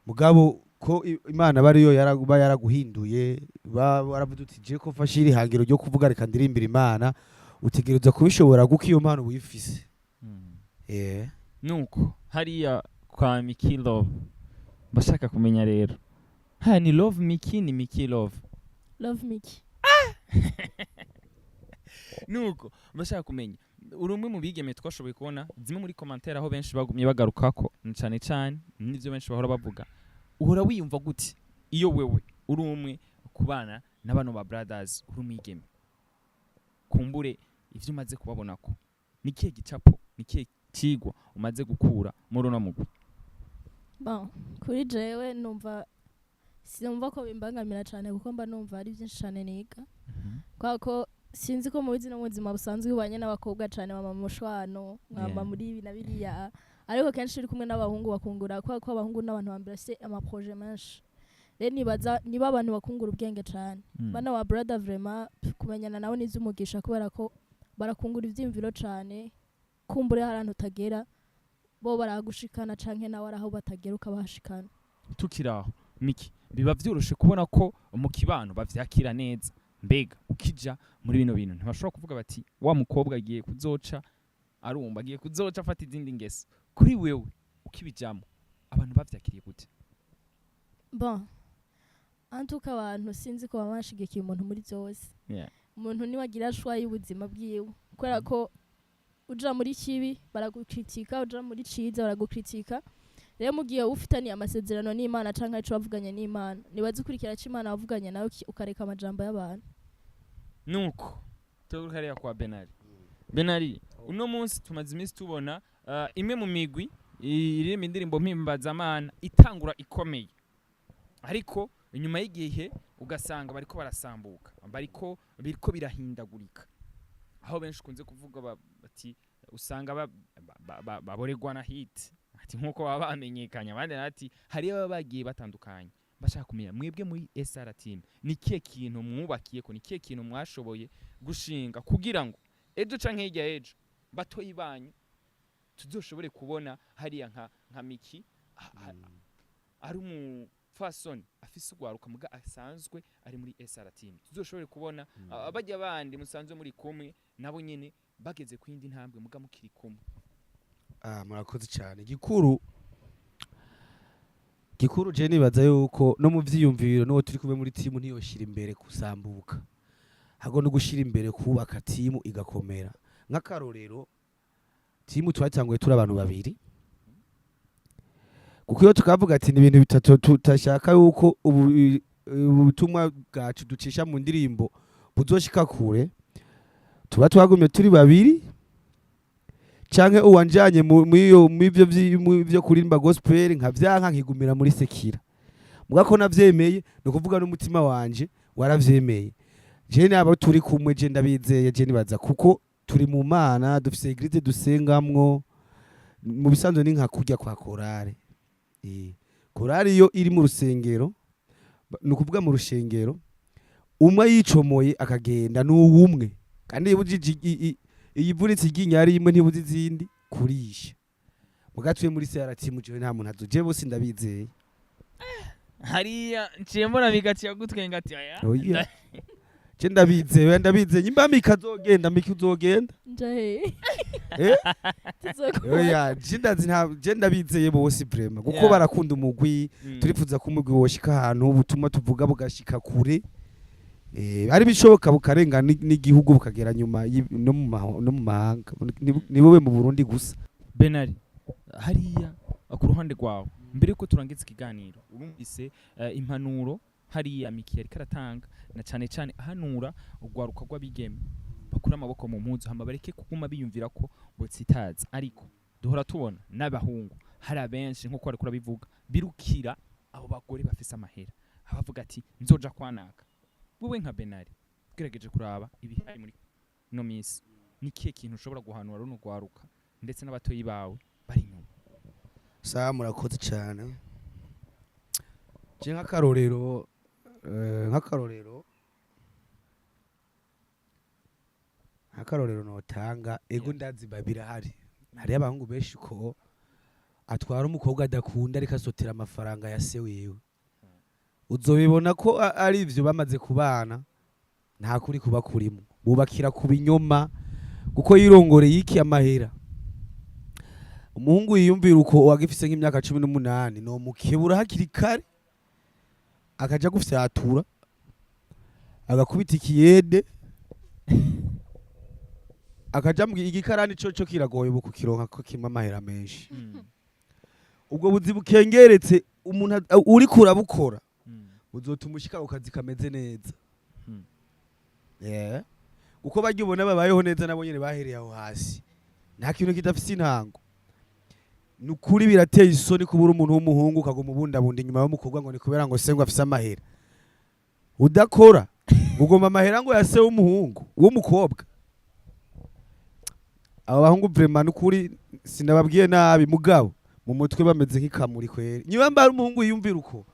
mugabo ko Imana bariyo yaraguhinduye baravuga uti je ko fashe iri hangiro ryo kuvuga reka ndirimbira Imana utegereza kubishobora guko iyo mpano uyifise nuko hariya kwa Miki Love bashaka kumenya rero ni Love Miki ni Miki Love Miki nuko bashaka kumenya urumwe mu bigeme twashoboye kubona zimwe muri commentaire aho benshi bagumye bagarukako cyane n'ivyo benshi bahora bavuga uhora wiyumva gute iyo wewe uri umwe kubana n'abano ba brothers uri umwigeme kumbure ivyo umaze kubabonako nikihe gicapo nikihe kigwa umaze gukura muri uno mugwi kuri jewe sinumva ko bimbangamira cyane kuko mba numva ari byinshi cyane niga kwako sinzi ko mu buzima busanzwe ubanye n'abakobwa cyane mama mushwano mwamba muri ibi na biriya ariko kenshi uri kumwe n'abahungu bakungura ko abahungu n'abantu bambira se ama projet menshi rero niba abantu bakungura ubwenge cyane bana wa brother vraiment kumenyana nawe nizumugisha kubera ko barakungura ivyimviro cyane kumbure harantu utagera bo baragushikana canke nawe araho batagera ukabashikana tukiraho Miki biba vyoroshe kubona ko mu kibano bavyakira neza mbega ukija muri bino bintu ntibashobora kuvuga bati wa mukobwa agiye kuzoca arumba agiye kuzoca afata izindi ngeso kuri wewe ukibijamo abantu bavyakiriye gute antuka abantu sinzi ko babashigikiye umuntu muri byose umuntu ni wagira shwa y'ubuzima bwiwe kubera ko uja muri kibi baragukritika uja muri ciza baragukritika rero mugiye ufitaniye amasezerano n'Imana canke ico bavuganye n'Imana nibaze ukurikira cyo Imana bavuganye nawe ukareka amajambo y'abantu nuko tukariya kwa Benari uno munsi tumaze iminsi tubona imwe mu migwi irimo indirimbo mpimbazamana itangura ikomeye ariko inyuma y'igihe ugasanga bariko barasambuka biriko birahindagurika aho benshi kunze kuvuga bati usanga baboregwa na hit ati nkuko baba bamenyekanye abandi ati hari aba bagiye batandukanye bashaka kumenya mwebwe muri SR team ni kihe kintu mwubakiye ko ni kihe kintu mwashoboye gushinga kugira ngo ejo canke hirya ejo batoyi banyu tuzoshobore kubona hariya nka Miki ari mu fason afise ugwaruka muga asanzwe ari muri SR team tuzoshobore kubona abajya bandi musanzwe muri kumwe nabo nyene bageze kwindi ntambwe muga mukiri kumwe murakoze cyane gikuru je nibaza yuko no mu vyiyumviro no turi kumwe muri timu ntiyoshira imbere kusambuka hago no gushira imbere kubaka timu igakomera nk'akarorero timu twatanguye turi abantu babiri kuko iyo tukavuga ati ni ibintu bitatu tutashaka yuko ubutumwa bwacu ducisha mu ndirimbo buzoshika kure tuba twagumye turi babiri canke uwanjanye mu byo kurimba gospel nkavyanka nkigumira muri sekira mugako navyemeye no kuvuga n'umutima wanje waravyemeye je nabo turi kumwe je ndabizeye je nibaza kuko turi mu mana dufise eglise dusengamwo mu bisanzwe ni nka kurya kwa korale korale iyo iri mu rusengero nukuvuga mu rushengero umwe yicomoye akagenda n'uwumwe kandi iyivunitse iginyari imwe ntibuze izindi kurisha mugatuye muri CRT mu gihe nta muntu azoje bose ndabizeye hariya nciye mbona bigatiya gutwenga ati aya je ndabizeye nyimba mikazogenda uzogenda njahe oya je ndabizeye bose vraiment kuko barakunda umugwi turifuza ko umugwi woshika ahantu ubutuma tuvuga bugashika kure ari bishoboka bukarenga n'igihugu bukagera nyuma no mu mahanga nibo mu Burundi gusa. Benari hariya ku ruhande rwawe mbere yuko turangiza ikiganiro urumvise impanuro hariya Miki yari karatanga na cyane cyane ahanura ugwaruka rw'abigeme bakura amaboko mu mpuzu hama bareke kuguma biyumvira ko botsitaza ariko duhora tubona n'abahungu hari abenshi nko kwari kurabivuga birukira abo bagore bafise amahera abavuga ati nzoja kwanaka wowe nka Benari gerageje kuraba ibihari muri no misi nikiye kintu ushobora guhanura runo gwaruka ndetse n'abatoyi bawe bari nyuma saa murakoze cyane je nk'akarorero notanga ego ndazi babirahari hari abahungu benshi ko atwara umukobwa adakunda ariko asotera amafaranga ya se wiwe uzobibona ko ari ivyo bamaze kubana nta kuri kuba kurimo bubakira ku binyoma kuko yirongoreye iki amahera umuhungu yiyumvira uko wagifise nk'imyaka 18 no mukebura hakiri kare akaja gufyatura agakubita ikiyede akaja mu igikarani cyo kiragoye buku kironka ko kimwe amahera menshi ubwo buzi bukengeretse umuntu uri kurabukora uzotuma ushika ukazi kameze neza uko bagibona babayeho neza nabo nyene bahereye aho hasi nta kintu kidafise intango nukuri birateye isoni kubura umuntu w'umuhungu kagoma bundabunda inyuma y'umukobwa ngo ni kubera ngo sengo afise amahera udakora ugomba amahera ngo yase w'umuhungu w'umukobwa aba bahungu vraiment nukuri sinababwiye nabi mugabo mu mutwe bameze nk'ikamuri kweri niba mbara umuhungu yiyumvira uko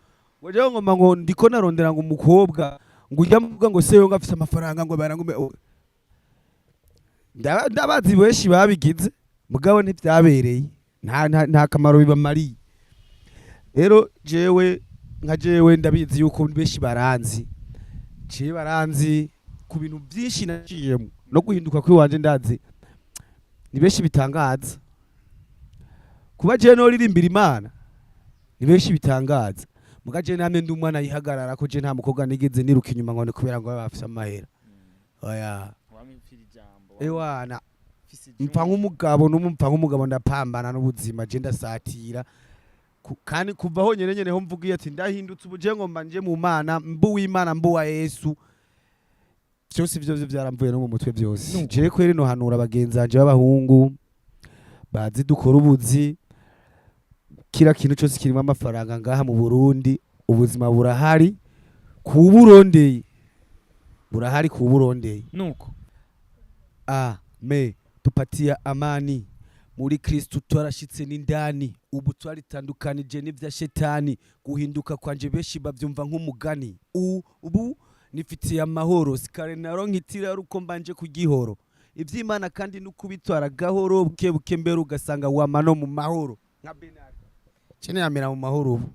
waje ngoma ngo ndiko narondera ngo umukobwa ngo ujya muvuga ngo se ngo afise amafaranga ngo barangume ndabazi benshi babigize mugabo ntivyabereye nta kamaro bibamari rero jewe ndabizi yuko benshi baranzi ku bintu byinshi naciyemo no guhinduka kwiwanje ndazi ni benshi bitangaza kuba je no ririmbira Imana ni benshi bitangaza mugaje namwe ndi umwana yihagarara ko je nta mukobwa nigeze niruka inyuma ngo ni kubera ngo bafise amahera oya ewana mpfa nk'umugabo ndapambana n'ubuzima je ndasatira kandi kuva ho nyene ho mvugiye ati ndahindutse ubuje ngo mbanje mu Mana mbu w'Imana mbu wa Yesu cyose ivyo byaramvuye no mu mutwe byose je kweri no hanura bagenzanje b'abahungu bazi dukora ubuzi kira kintu cyose kirimo amafaranga ngaha mu Burundi ubuzima burahari kuburondeye nuko tupatia amani muri Kristo twarashitse n'indani ubu twaritandukanije n'ivya shetani guhinduka kwanje benshi bavyumva nk'umugani ubu nifitiye amahoro sikare naronkitira ruko mbanje kugihoro ivy'Imana kandi nukubitwara gahoro buke mbere ugasanga wama no mu mahoro nka Benari cene yamera mu mahoro ubu